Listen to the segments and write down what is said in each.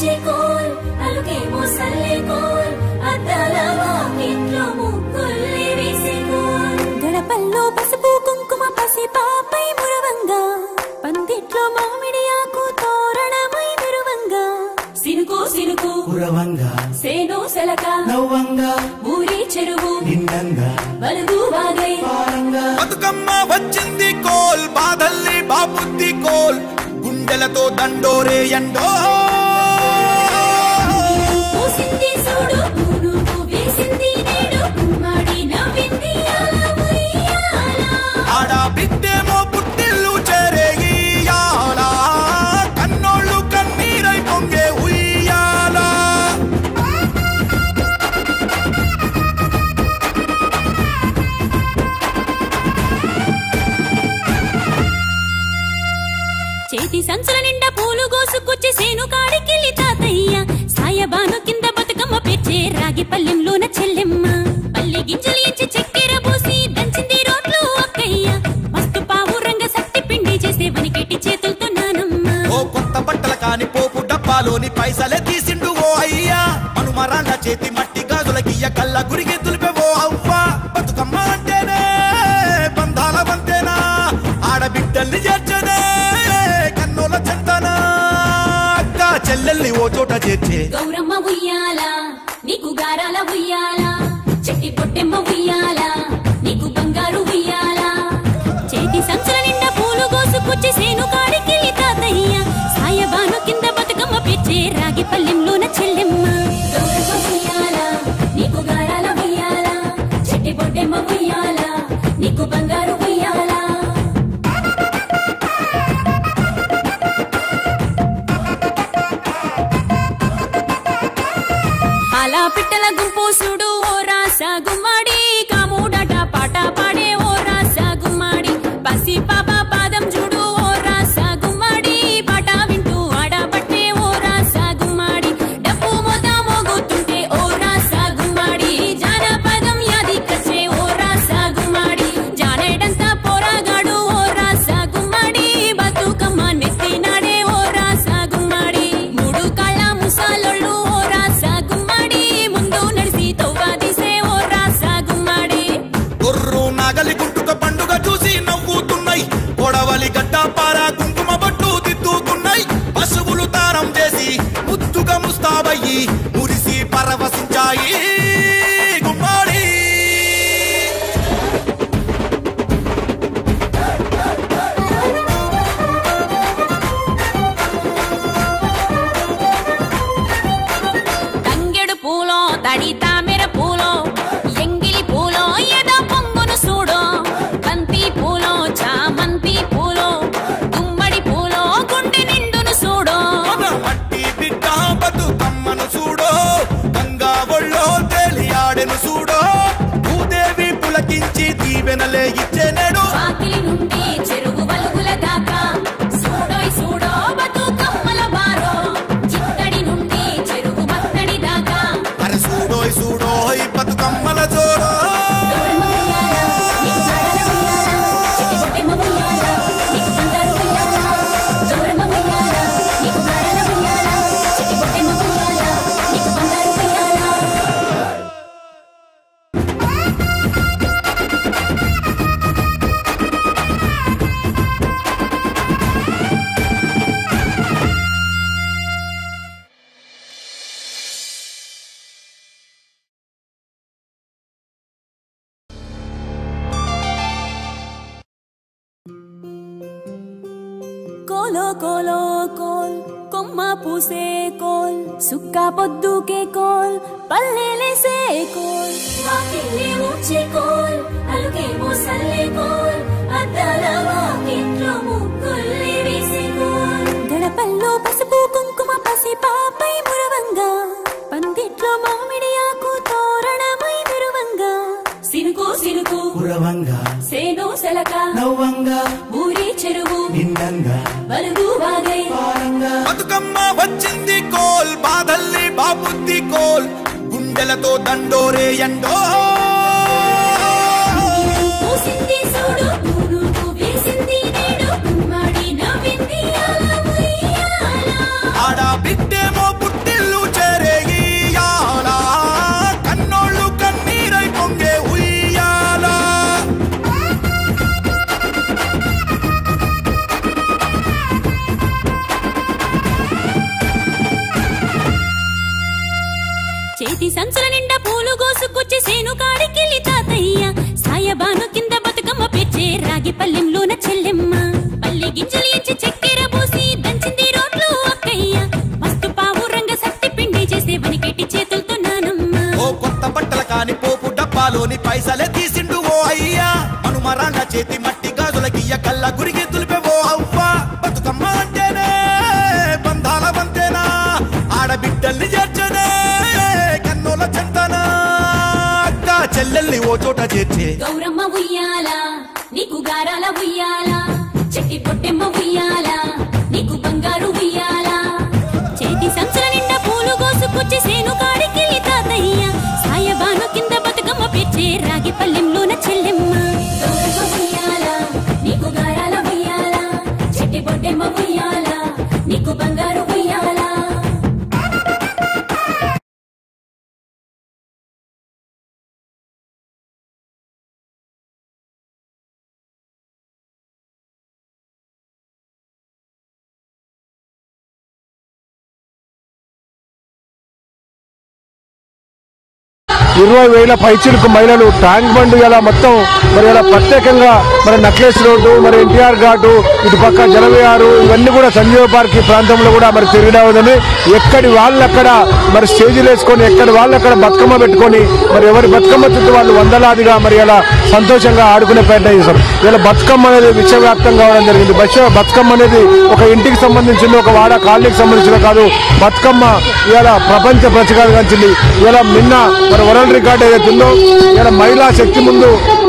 ఊచే coal అలుకేమో Salle coal అద్దాల వాకిట్లో ముగ్గుల్ని వేసే కోల్ గడపల్లో పసుపు కుంకుమ పసి పాపై మురవంగా పందిట్లో మామిడి ఆకు తోరణమై మెరువంగా సినుకు సినుకు కురవంగా సేను సెలక నవ్వంగా ఊరి చెరువు నిండంగా బలుగు వాగై పారంగా బతుకమ్మ వచ్చింది కోల్ బాధల్లి బాబుద్ది కోల్ గుండెలతో దండోరే ఎండో పూసింది చూడు పూనుకు వేసింది నేడు కుమ్మాడి నవ్వింది అలా ఉయ్యాల ఆడ బిడ్డేమో పుట్టిల్లు చేరేయాల కన్నోళ్ళు కన్నీరై పొంగే ఉయ్యాల చేతి సంచుల నిండా పూలు గోసుకొచ్చి సేను కాడికెళ్ళి తాతయ్య సాయబాను కింద బతుకమ్మ పెచ్చే రాగి పల్లెంలోన చెల్లెమ్మ పల్లె గింజలు ఇచ్చి చక్కెర పోసి దంచింది రోడ్లు అక్కయ్య మస్తు పావు రంగ సత్తి పిండి చేసే వనికెట్టి చేతులతో నానమ్మ ఓ కొత్త బట్టల కాని పోపు డబ్బాలోని పైసలే తీసిండు ఓ అయ్యా మనుమరాంగ చేతి మట్టి గాజులకియ్య కళ్ళ గురిగి తులిపేవో అవ్వ బతుకమ్మ అంటేనే బంధాల వంతేనా ఆడబిడ్డల్ని చేర్చనే కన్నోల చెంతనా అక్క చెల్లెల్ని ఓ చోట చేర్చే గౌరమ్మ ఉయ్యాల నీకు గారాల ఉయ్యాల చెట్టి పొట్టెమ్మ ఉయ్యాల నీకు బంగారు ఉయ్యాల చేతి సంచుల నిండా పూలు గోసుకొచ్చి సేను కాడికెళ్ళి తాతయ్య సాయబాను కింద బతుకమ్మ పెచ్చే రాగి పల్లెంలోన చెల్లెమ్మ గౌరమ్మ ఉయ్యాల నీకు గారాల ఉయ్యాల చెట్టి పొట్టెమ్మ ఉయ్యాల నీకు బంగారు ఉయ్యాల అలా పిట్టల గుంపు చూడు ఓ రాస గుమ్మడి కాముడట పాట పాడే ఓ రాస గుమ్మడి పసి పాప పాదం చూడు ఓ రాస గుమ్మడి పాట వింటూ ఆడబట్టే ఓ రాస గుమ్మడి డప్పు మోత మోగుతుంటే ఓ రాస గుమ్మడి జానపదం యాదికొచ్చే ఓ రాస గుమ్మడి జానేడంతా పోరాగాడు ఓ రాస గుమ్మడి బతుకమ్మ నెత్తినాడే ఓ రాస గుమ్మడి మూడు కాళ్ళ ముసాలొళ్ళు ఓ రాస గుమ్మడి ముందు నడిసి తవ్వాదిసే ఓ రాస గుమ్మడి గొర్రు నాగలి గుంటుక పండుగ చూసి నవ్వుతున్నాయి కొడవలి గడ్డ పారా కుంకుమ బట్టు దిద్దుకున్నాయి పశువులు దానం చేసి ముద్దుగా ముస్తాబయ్యి మురిసి పరవశించాయి గుమ్మాడి తంగెడు పూలో తడి తామెర పూలో ఎంగిలి పూలో ఎద పొంగును చూడో బంతి పూలో చామంతి పూలో గుమ్మడి పూలో గుండె నిండును చూడో మన మట్టి బిడ్డ బతుకమ్మను చూడో గంగా ఒళ్ళో తేలియాడెను చూడో భూదేవి పులకించి దీవెనలే ఇచ్చేనేడు వాకిలి నుండి చెరువు వలుగుల దాకా చూడోయ్ చూడో బతుకమ్మల బారో చిత్తడి నుండి చెరువు మత్తడి దాకా అరే చూడోయ్ చూడోయ్ బతుకమ్మల జోడో కోలో కోలో కోల్ కొమ్మ పూసే కోల్ సుక్క పొద్దుకే కోల్ పల్లెలేసే కోల్ వాకిలి ఊచే కోల్ అలుకేమో సల్లే కోల్ అద్దాల వాకిట్లో ముగ్గుల్ని వేసే కోల్ గడపల్లో పసుపు కుంకుమ పసి పాపై మురవంగా పందిట్లో మామిడి ఆకు తోరణమై మెరువంగా సినుకు సినుకు కురవంగా సేను సెలక నవ్వంగా ఊరి చెరువు నిండంగా బలుగు వాగై పారంగా బతుకమ్మ వచ్చింది కోల్ బాధల్లి బాబుద్ది కోల్ గుండెలతో దండోరే ఎండో పూసింది చూడు పూనుకు వేసింది నేడు కుమ్మాడి నవ్వింది అలా ఉయ్యాల ఆడ బిడ్డేమో పుట్టి చేతి సంచుల నిండా పూలు గోసుకొచ్చి సేను కాడికెళ్ళి తాతయ్య సాయబాను కింద బతుకమ్మ పెచ్చే రాగి పల్లెంలోన చెల్లెమ్మ పల్లె గింజలు ఎంచి చక్కెర పోసి దంచింది రోడ్లు అక్కయ్య మస్తు పావు రంగ సత్తి పిండి చేసే వనికెట్టి చేతులతో నానమ్మ ఓ కొత్త బట్టల కాని పోపు డబ్బాలోని పైసలే తీసిండు ఓ అయ్యా మనుమరాళ్ళ చేతి మట్టి గాజులకియ్య కళ్ళ గురిగి తులిపే ఓ అవ్వ బతుకమ్మ అంటేనే బంధాల వంతేనా ఆడబిడ్డల్ని చేర్చనే కన్నుల చెంతనా అక్క చెల్లెల్ని ఓ చోట చేర్చే గౌరమ్మ ఉయ్యాల నీకు గారాల ఉయ్యాల చెట్టి పొట్టెమ్మ ఉయ్యాల నీకు బంగారు ఉయ్యాల చేతి సంచుల నిండా పూలు గోసుకొచ్చి సేను కాడికెళ్ళి తాతయ్య సాయబాను కింద బతుకమ్మ పెచ్చే రాగి పల్లెంలోన చెల్లెమ్మ గౌరమ్మ ఉయ్యాల నీకు గారాల ఉయ్యాల చెట్టి పొట్టెమ్మ ఉయ్యాల నీకు బంగారు ఉయ్యాల ఇరవై వేల పైచిలకు మహిళలు ట్యాంక్ బండ్ ఇలా మొత్తం మరి ఇలా ప్రత్యేకంగా మరి నక్లెస్ రోడ్డు మరి ఎన్టీఆర్ ఘాటు ఇటు పక్క జలవిహారు ఇవన్నీ కూడా సంజీవ పార్క్ ప్రాంతంలో కూడా మరి తిరగడం అవుతుంది ఎక్కడి వాళ్ళక్కడ మరి స్టేజీలు వేసుకొని ఎక్కడి వాళ్ళక్కడ బతుకమ్మ పెట్టుకొని మరి ఎవరి బతుకమ్మ చుట్టూ వాళ్ళు వందలాదిగా మరి ఇలా సంతోషంగా ఆడుకునే ప్రయత్నం చేశారు ఇలా బతుకమ్మ అనేది విశ్వవ్యాప్తంగా కావడం జరిగింది బతుకమ్మ అనేది ఒక ఇంటికి సంబంధించింది ఒక వాడ కాలనీకి సంబంధించిన కాదు బతుకమ్మ ఇలా ప్రపంచ ప్రతిగాంచింది ఇలా నిన్న మరి వరల్డ్ రికార్డ్ ఏదైతే ఉందో ఇలా మహిళా శక్తి ముందు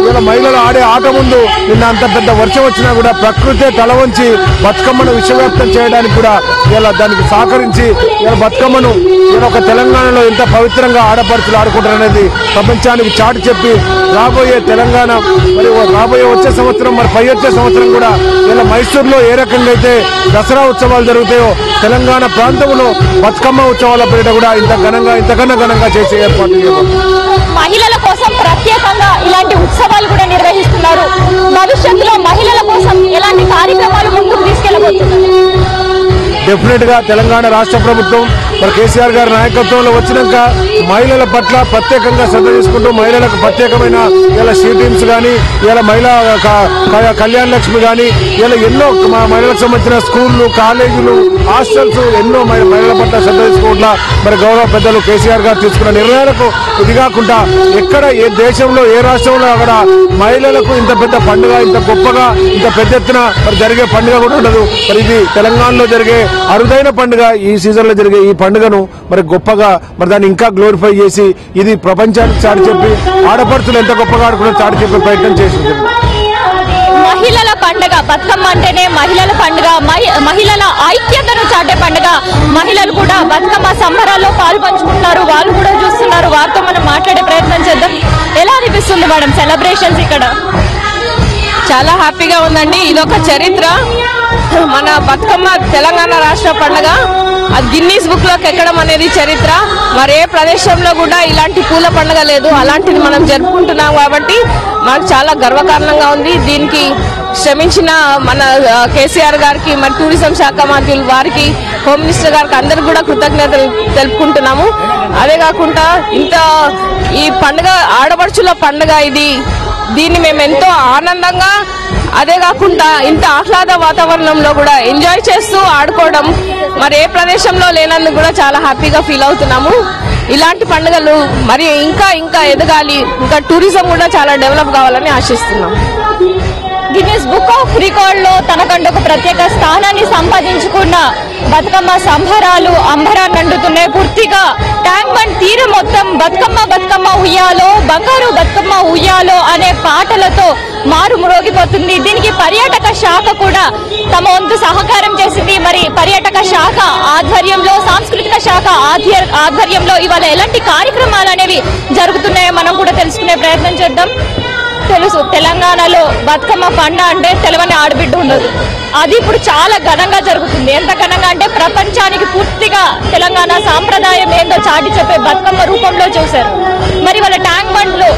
ఇలా మహిళలు ఆడే ఆట ముందు నిన్న అంత పెద్ద వర్షం వచ్చినా కూడా ప్రకృతే తల వంచి బతుకమ్మను విశ్వవ్యాప్తం చేయడానికి కూడా ఇలా దానికి సహకరించి ఇలా బతుకమ్మను ఇలా ఒక తెలంగాణలో ఎంత పవిత్రంగా ఆడపడుచులు ఆడుకుంటారనేది ప్రపంచానికి చాటి చెప్పి రాబోయే తెలంగాణ మరి రాబోయే వచ్చే సంవత్సరం మరి పై వచ్చే సంవత్సరం కూడా ఇలా మైసూరులో ఏ రకంగా అయితే దసరా ఉత్సవాలు జరుగుతాయో తెలంగాణ ప్రాంతంలో బతుకమ్మ ఉత్సవాల పేరిట కూడా ఇంతకన్నా ఘనంగా చేసే ఏర్పాటు మహిళల కోసం ప్రత్యేకంగా ఇలాంటి ఉత్సవాలు కూడా నిర్వహిస్తున్నారు. భవిష్యత్తులో మహిళల కోసం ఎలాంటి కార్యక్రమాలు ముందుకు తీసుకెళ్లబోతున్నారు? డెఫినెట్ గా తెలంగాణ రాష్ట్ర ప్రభుత్వం మరి కేసీఆర్ గారి నాయకత్వంలో వచ్చినాక మహిళల పట్ల ప్రత్యేకంగా శ్రద్ధ తీసుకుంటూ మహిళలకు ప్రత్యేకమైన ఇలా షీ టీమ్స్ కానీ ఇలా మహిళా కళ్యాణ లక్ష్మి కానీ ఇలా ఎన్నో మహిళలకు సంబంధించిన స్కూళ్లు కాలేజీలు హాస్టల్స్ ఎన్నో మహిళల పట్ల శ్రద్ధ తీసుకుంటా మరి గౌరవ పెద్దలు కేసీఆర్ గారు తీసుకున్న నిర్ణయాలకు ఇది కాకుండా ఎక్కడ ఏ దేశంలో ఏ రాష్ట్రంలో అక్కడ మహిళలకు ఇంత పెద్ద పండుగ ఇంత గొప్పగా ఇంత పెద్ద ఎత్తున మరి జరిగే పండుగ కూడా ఉండదు. మరి ఇది తెలంగాణలో జరిగే అరుదైన పండుగ. ఈ సీజన్ లో జరిగే ఈ పండుగను మరి గొప్పగా మరి దాన్ని ఇంకా గ్లోరిఫై చేసి ఇది ప్రపంచానికి చాటి చెప్పి ఆడపడుచులు ఎంత గొప్పగా ఆడుకున్నా చాటి చెప్పే ప్రయత్నం చేసింది. మహిళల పండుగ బతుకమ్మ అంటేనే మహిళల పండుగ, మహిళల ఐక్యతను చాటే పండుగ. మహిళలు కూడా బతుకమ్మ సంబరాల్లో పాల్పంచుకుంటున్నారు, వాళ్ళు కూడా చూస్తున్నారు. వారితో మనం మాట్లాడే ప్రయత్నం చేద్దాం. ఎలా అనిపిస్తుంది మేడం సెలబ్రేషన్స్ ఇక్కడ? చాలా హ్యాపీగా ఉందండి. ఇదొక చరిత్ర. మన బతుకమ్మ తెలంగాణ రాష్ట్ర పండుగ అది గిన్నీస్ బుక్ లోకి ఎక్కడం అనేది చరిత్ర. మరే ప్రదేశంలో కూడా ఇలాంటి పూల పండుగ లేదు. అలాంటిది మనం జరుపుకుంటున్నాం కాబట్టి మనకు చాలా గర్వకారణంగా ఉంది. దీనికి శ్రమించిన మన కేసీఆర్ గారికి, మరి టూరిజం శాఖ మంత్రులు వారికి, హోమ్ మినిస్టర్ గారికి అందరికి కూడా కృతజ్ఞతలు తెలుపుకుంటున్నాము. అదే కాకుండా ఇంత ఈ పండుగ ఆడపడుచుల పండుగ ఇది. దీన్ని మేము ఎంతో ఆనందంగా, అదే కాకుండా ఇంత ఆహ్లాద వాతావరణంలో కూడా ఎంజాయ్ చేస్తూ ఆడుకోవడం మరి ఏ ప్రదేశంలో లేనందుకు కూడా చాలా హ్యాపీగా ఫీల్ అవుతున్నాము. ఇలాంటి పండుగలు మరి ఇంకా ఇంకా ఎదగాలి, ఇంకా టూరిజం కూడా చాలా డెవలప్ కావాలని ఆశిస్తున్నాం. గిన్నీస్ బుక్ ఆఫ్ రికార్డ్ లో తనకంటూ ఒక ప్రత్యేక స్థానాన్ని సంపాదించుకున్న బతుకమ్మ సంబరాలు అంబరాన్ని అంటున్నాయి. పూర్తిగా ట్యాంక్ బండ్ తీరు మొత్తం బతుకమ్మ బతుకమ్మ ఉయ్యాలో, బంగారు బతుకమ్మ ఉయ్యాలో అనే పాటలతో మారు మ్రోగిపోతుంది. దీనికి పర్యాటక శాఖ కూడా తమ వంతు సహకారం చేసింది. మరి పర్యాటక శాఖ ఆధ్వర్యంలో, సాంస్కృతిక శాఖ ఆధ్వర్యంలో ఇవాళ ఎలాంటి కార్యక్రమాలు అనేవి జరుగుతున్నాయో మనం కూడా తెలుసుకునే ప్రయత్నం చేద్దాం. తెలుసు, తెలంగాణలో బతుకమ్మ పండుగ అంటే తెలవని ఆడబిడ్డ ఉండదు. అది ఇప్పుడు చాలా ఘనంగా జరుగుతుంది. ఎంత ఘనంగా అంటే ప్రపంచానికి పూర్తిగా తెలంగాణ సాంప్రదాయం ఏందో చాటి చెప్పే బతుకమ్మ రూపంలో చూశారు. మరి వాళ్ళ ట్యాంక్ బండ్లో